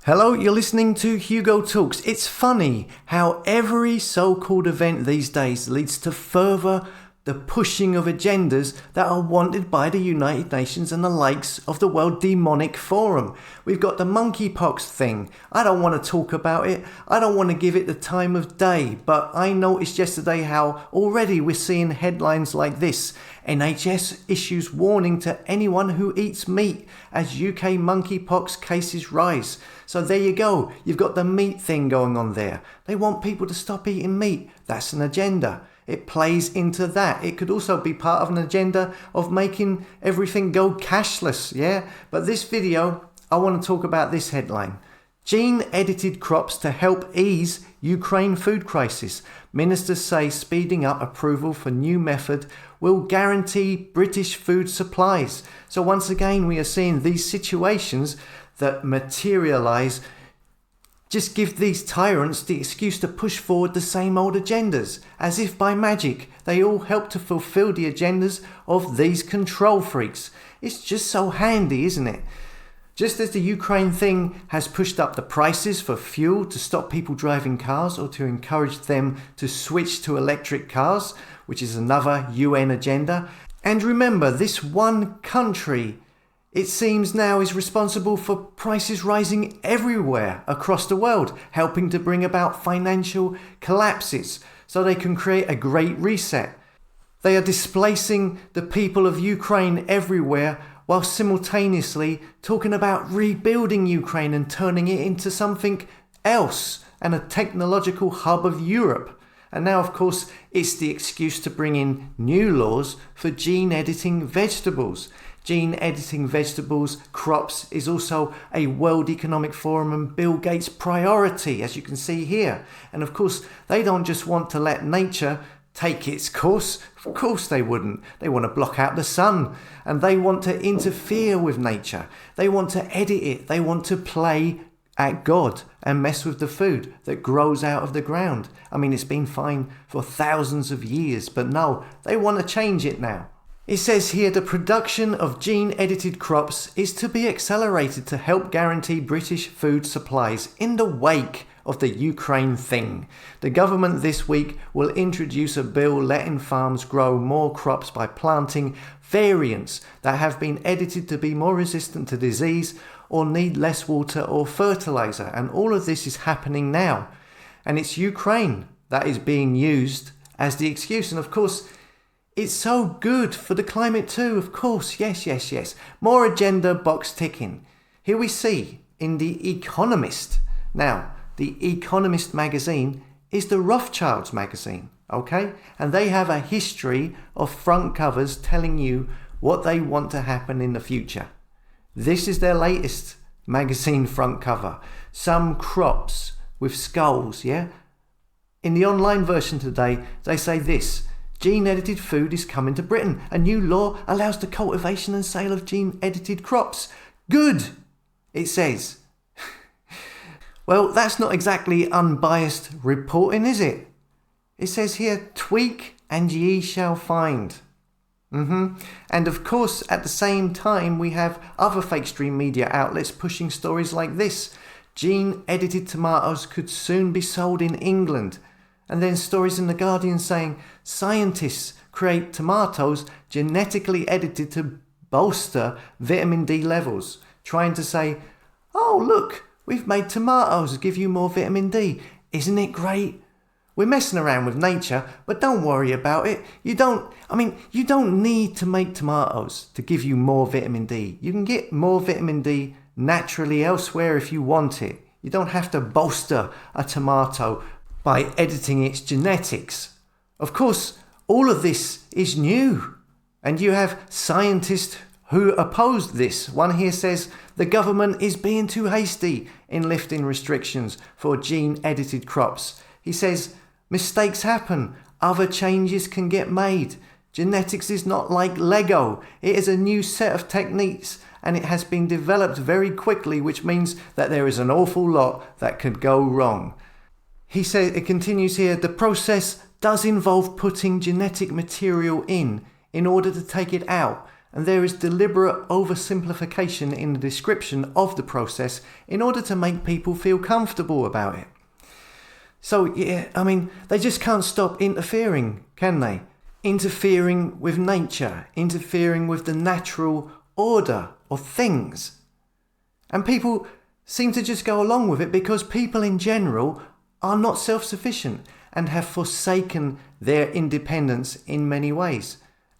Hello, you're listening to Hugo Talks. It's funny how every so-called event these days leads to further the pushing of agendas that are wanted by the United Nations and the likes of the World Demonic Forum. We've got the monkeypox thing. I don't want to talk about it. I don't want to give it the time of day, but I noticed yesterday how already we're seeing headlines like this. NHS issues warning to anyone who eats meat as UK monkeypox cases rise. So there you go. You've got the meat thing going on there. They want people to stop eating meat. That's an agenda. It plays into that. It could also be part of an agenda of making everything go cashless, yeah? But this video, I want to talk about this headline. Gene-edited crops to help ease Ukraine food crisis. Ministers say speeding up approval for new method will guarantee British food supplies. So once again, we are seeing these situations that materialise just give these tyrants the excuse to push forward the same old agendas, as if by magic they all help to fulfill the agendas of these control freaks. It's just so handy, isn't it? Just as the Ukraine thing has pushed up the prices for fuel to stop people driving cars or to encourage them to switch to electric cars, which is another UN agenda. And remember, this one country, it seems now, is responsible for prices rising everywhere across the world, helping to bring about financial collapses so they can create a great reset. They are displacing the people of Ukraine everywhere while simultaneously talking about rebuilding Ukraine and turning it into something else and a technological hub of Europe. And now, of course, it's the excuse to bring in new laws for gene-editing vegetables. Gene-editing vegetables, crops, is also a World Economic Forum and Bill Gates priority, as you can see here. And of course, they don't just want to let nature take its course. Of course they wouldn't. They want to block out the sun, and they want to interfere with nature. They want to edit it. They want to play at God and mess with the food that grows out of the ground. I mean, it's been fine for thousands of years, but no, they want to change it now. It says here the production of gene-edited crops is to be accelerated to help guarantee British food supplies in the wake of the Ukraine thing. The government this week will introduce a bill letting farms grow more crops by planting variants that have been edited to be more resistant to disease or need less water or fertilizer. And all of this is happening now. And it's Ukraine that is being used as the excuse. And of course, it's so good for the climate too, of course. Yes. More agenda box ticking. Here we see in The Economist. Now, The Economist magazine is the Rothschilds magazine, okay? And they have a history of front covers telling you what they want to happen in the future. This is their latest magazine front cover. Some crops with skulls, yeah? In the online version today, they say this: gene-edited food is coming to Britain. A new law allows the cultivation and sale of gene-edited crops. Good, it says. Well, that's not exactly unbiased reporting, is it? It says here, tweak and ye shall find. And of course, at the same time, we have other fake stream media outlets pushing stories like this. Gene-edited tomatoes could soon be sold in England. And then stories in The Guardian saying scientists create tomatoes genetically edited to bolster vitamin D levels, trying to say, oh, look, we've made tomatoes give you more vitamin D. Isn't it great? We're messing around with nature, but don't worry about it. You don't need to make tomatoes to give you more vitamin D. You can get more vitamin D naturally elsewhere if you want it. You don't have to bolster a tomato by editing its genetics. Of course, all of this is new. And you have scientists who opposed this. One here says the government is being too hasty in lifting restrictions for gene-edited crops. He says mistakes happen, other changes can get made. Genetics is not like Lego. It is a new set of techniques and it has been developed very quickly, which means that there is an awful lot that could go wrong. He says, it continues here, the process does involve putting genetic material in order to take it out, and there is deliberate oversimplification in the description of the process in order to make people feel comfortable about it. So yeah, I mean, they just can't stop interfering, can they? Interfering with nature, interfering with the natural order of things. And people seem to just go along with it because people in general are not self-sufficient and have forsaken their independence in many ways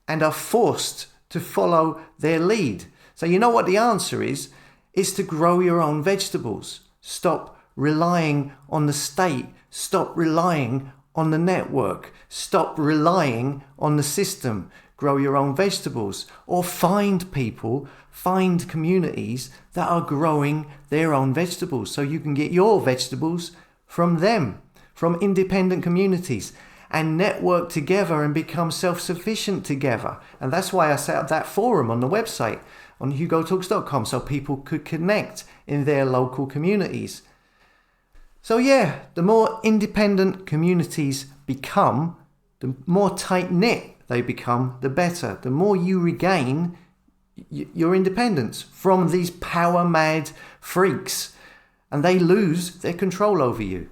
and are forced to follow their lead. So you know what the answer is to grow your own vegetables. Stop relying on the state. Stop relying on the network. Stop relying on the system. Grow your own vegetables, or find people, find communities that are growing their own vegetables so you can get your vegetables from them, from independent communities, and network together and become self-sufficient together. And that's why I set up that forum on the website on hugotalks.com so people could connect in their local communities. So yeah, the more independent communities become, the more tight-knit they become, the better. The more you regain your independence from these power-mad freaks, and they lose their control over you.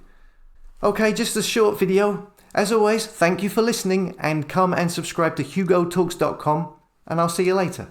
Okay, just a short video. As always, thank you for listening, and come and subscribe to hugotalks.com, and I'll see you later.